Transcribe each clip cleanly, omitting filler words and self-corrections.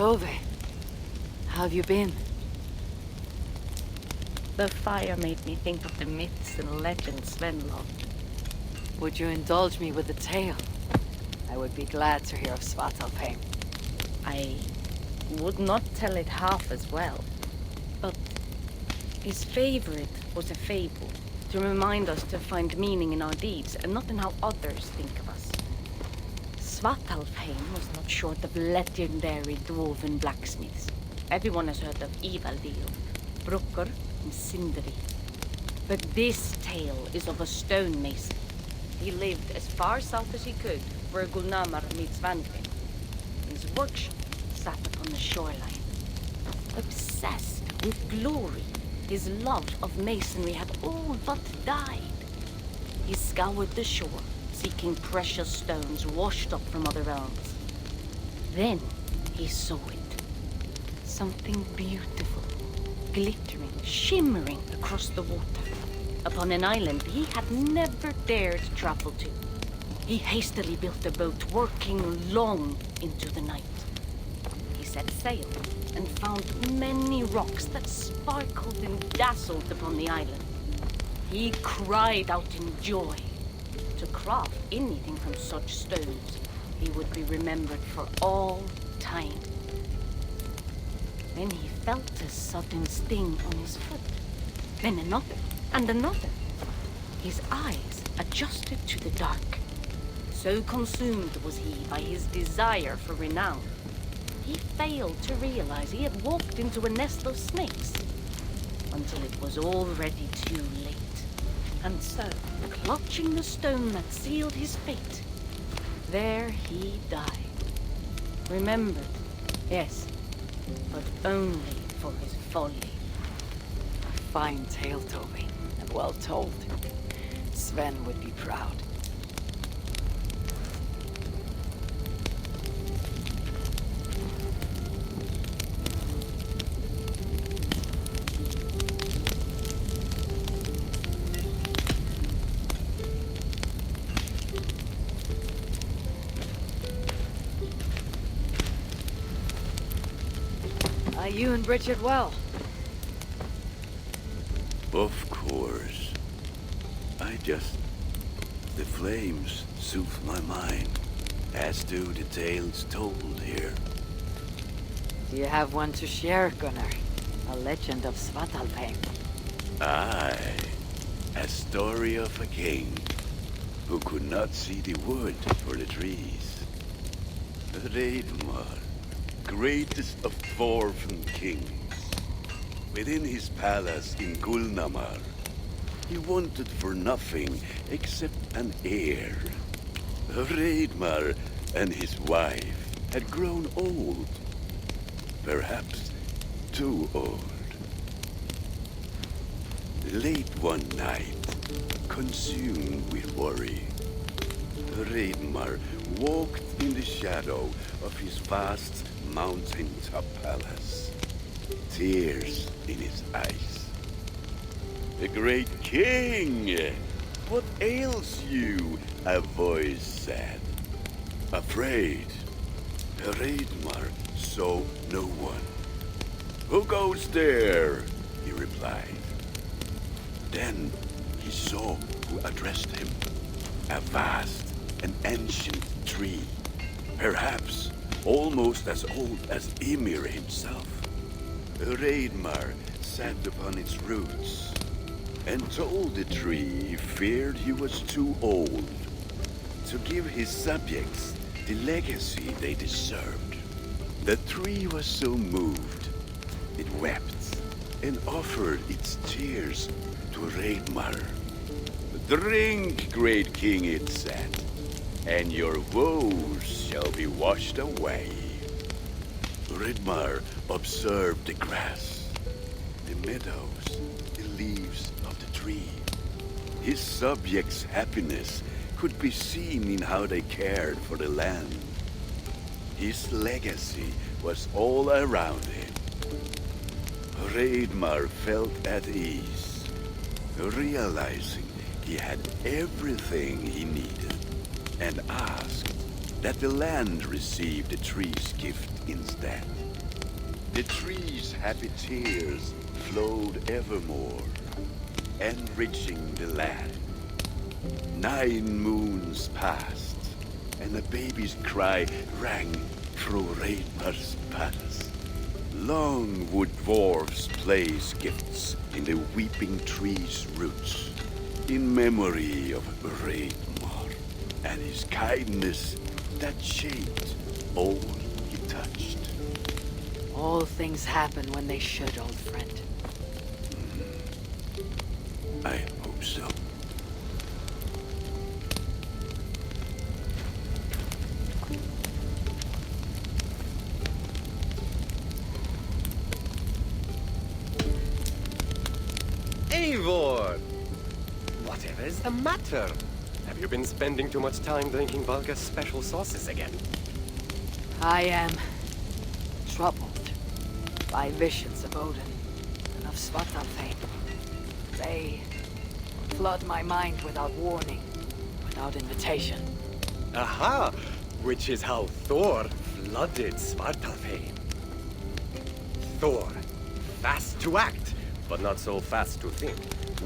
Tove, how have you been? The fire made me think of the myths and legends Sven loved. Would you indulge me with a tale? I would be glad to hear of Svartalfheim. I would not tell it half as well, but his favorite was a fable, to remind us to find meaning in our deeds and not in how others think of us. Svartalfheim was not short of legendary dwarven blacksmiths. Everyone has heard of Ivaldi, Brucker, and Sindri. But this tale is of a stonemason. He lived as far south as he could, where Gulnamar meets Svanvin. His workshop sat upon the shoreline. Obsessed with glory, his love of masonry had all but died. He scoured the shore, seeking precious stones washed up from other realms. Then he saw it. Something beautiful, glittering, shimmering across the water, upon an island he had never dared travel to. He hastily built a boat, working long into the night. He set sail and found many rocks that sparkled and dazzled upon the island. He cried out in joy. To craft anything from such stones, he would be remembered for all time. Then he felt a sudden sting on his foot. Then another, and another. His eyes adjusted to the dark. So consumed was he by his desire for renown, he failed to realize he had walked into a nest of snakes, until it was already too late. And so, clutching the stone that sealed his fate, there he died. Remembered, yes, but only for his folly. A fine tale, Tove, and well told. Sven would be proud. You and Bridget well? Of course. The flames soothe my mind, as do the tales told here. Do you have one to share, Gunnar? A legend of Svartalfheim. Aye, a story of a king who could not see the wood for the trees. Ragnarök, greatest of dwarven kings. Within his palace in Gulnamar, he wanted for nothing except an heir. Ragnarök and his wife had grown old. Perhaps too old. Late one night, consumed with worry, Ragnarök walked in the shadow of his vast mountaintop palace, tears in his eyes. "The great king! What ails you?" a voice said. Afraid, Ragnarök saw no one. "Who goes there?" he replied. Then he saw who addressed him. A vast and ancient tree, perhaps almost as old as Ymir himself. Ragnarök sat upon its roots and told the tree he feared he was too old to give his subjects the legacy they deserved. The tree was so moved, it wept and offered its tears to Ragnarök. "Drink, great king," it said, "and your woes shall be washed away." Ragnarök observed the grass, the meadows, the leaves of the tree. His subjects' happiness could be seen in how they cared for the land. His legacy was all around him. Ragnarök felt at ease, realizing he had everything he needed, and asked that the land receive the tree's gift instead. The trees' happy tears flowed evermore, enriching the land. 9 moons passed, and a baby's cry rang through Raidmar's palace. Long would dwarves place gifts in the weeping tree's roots, in memory of Raidmar and his kindness that shaped all he touched. All things happen when they should, old friend. I hope so. Eivor! Whatever is the matter? Have you been spending too much time drinking Valga's special sauces again? I am troubled by visions of Odin and of Svartalfheim. They flood my mind without warning, without invitation. Aha! Which is how Thor flooded Svartalfheim. Thor, fast to act, but not so fast to think,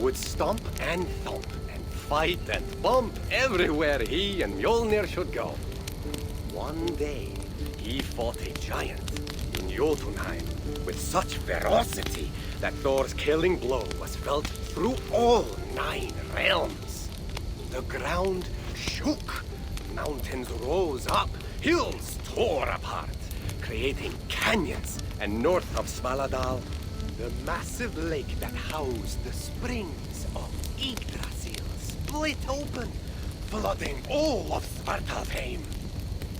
would stomp and thump and fight and bump everywhere he and Mjolnir should go. One day, he fought a giant in Jotunheim with such ferocity that Thor's killing blow was felt through all 9 realms. The ground shook, mountains rose up, hills tore apart, creating canyons, and north of Svaladal, the massive lake that housed the springs of Yggdrasil split open, flooding all of Svartalfheim.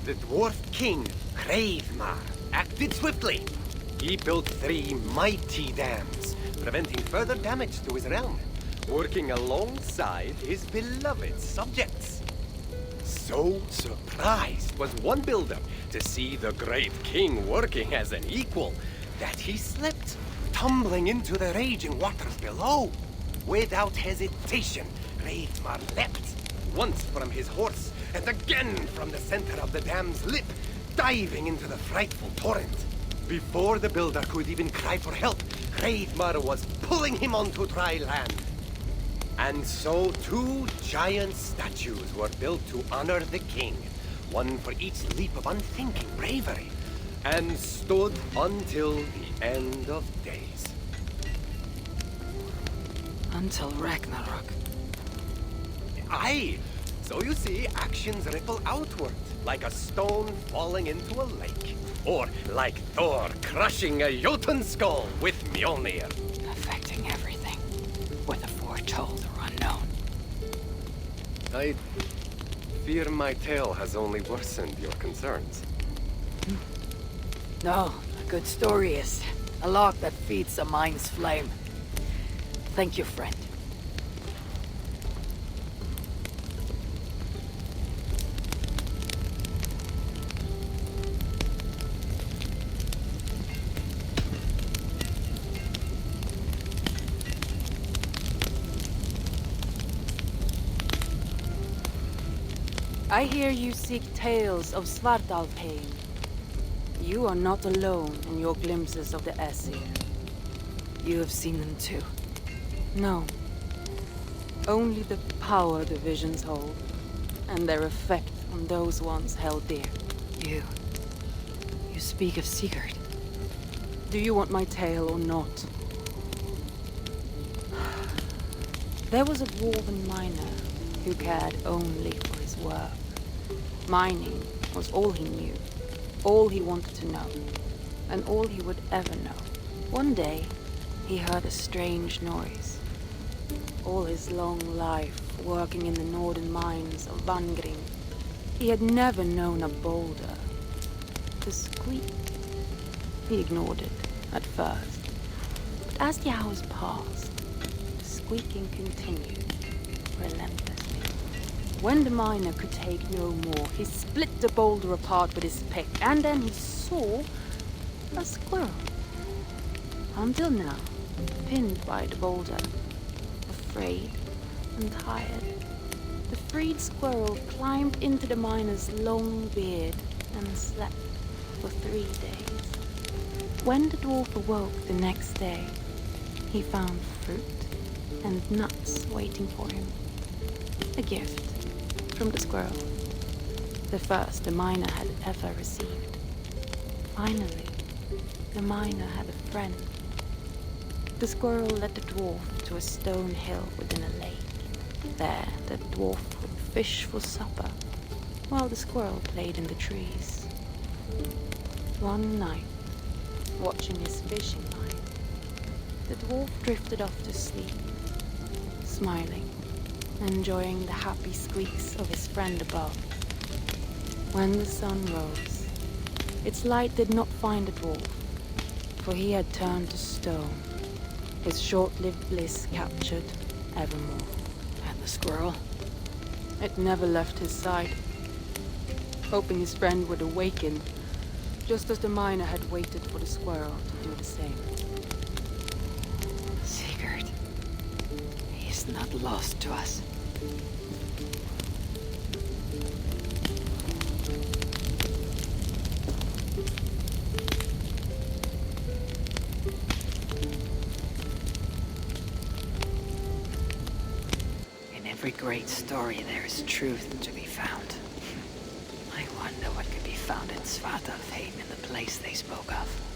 The dwarf king, Hreidmar, acted swiftly. He built 3 mighty dams, preventing further damage to his realm, working alongside his beloved subjects. So surprised was one builder to see the great king working as an equal that he slipped, tumbling into the raging waters below. Without hesitation, Hreidmar leapt, once from his horse and again from the center of the dam's lip, diving into the frightful torrent. Before the builder could even cry for help, Hreidmar was pulling him onto dry land. And so 2 giant statues were built to honor the king, one for each leap of unthinking bravery, and stood until the end of days. Until Ragnarök. Aye! So you see, actions ripple outward, like a stone falling into a lake. Or like Thor crushing a Jotun skull with Mjolnir. Affecting everything, whether foretold or unknown. I fear my tale has only worsened your concerns. No, a good story is a log that feeds a mind's flame. Thank you, friend. I hear you seek tales of Svartalfheim. You are not alone in your glimpses of the Aesir. You have seen them too. No. Only the power the visions hold, and their effect on those ones held dear. You speak of Sigurd. Do you want my tale or not? There was a dwarven miner who cared only for his work. Mining was all he knew, all he wanted to know, and all he would ever know. One day, he heard a strange noise. All his long life working in the northern mines of Vangrim, he had never known a boulder. The squeak. He ignored it at first, but as the hours passed, the squeaking continued relentlessly. When the miner could take no more, he split the boulder apart with his pick, and then he saw a squirrel. Until now, pinned by the boulder, afraid and tired, the freed squirrel climbed into the miner's long beard and slept for 3 days. when the dwarf awoke the next day, he found fruit and nuts waiting for him. A gift from the squirrel, the first the miner had ever received. Finally, the miner had a friend. The squirrel led the dwarf to a stone hill within a lake. There, the dwarf would fish for supper, while the squirrel played in the trees. One night, watching his fishing line, the dwarf drifted off to sleep, smiling, enjoying the happy squeaks of his friend above. When the sun rose, its light did not find the dwarf, for he had turned to stone, his short-lived bliss captured evermore. And the squirrel? It never left his side, hoping his friend would awaken, just as the miner had waited for the squirrel to do the same. Sigurd. He is not lost to us. In every great story there is truth to be found. I wonder what could be found in Svartalfheim in the place they spoke of.